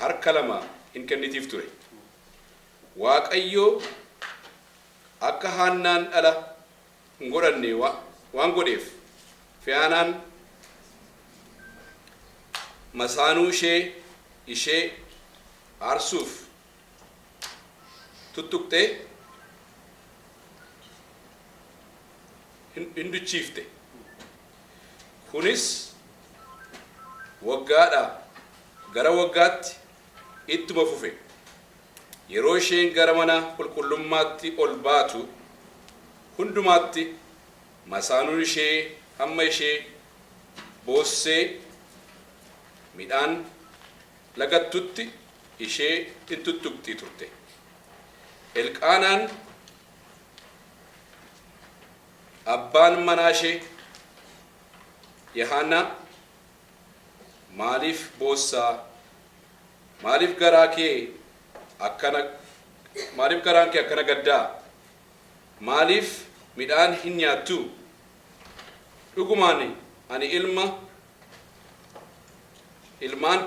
harka lama hin kennitiif ture. Waaqayyo akka Haannaan dhala hin godhanne waan godheef Fiyaanaan masaanuu ishee aarsuuf tuttuqxee hin duchiifte. Kunis waggaadhaa gara waggaatti ittuma fufe. Yeroo isheen gara mana qulqullummaatti ol baatu hundumaatti masaanuun ishee hamma ishee boossee midhaan lagattutti ishee hin tuttuqxii turte. Elqaanaan abbaan manaa ishee Yahaannaa, maaliif boossaa? Maaliif garaan kee akkana gaddaa? Maaliif midhaan hin nyaattu? Dhugumaan ani ilmaan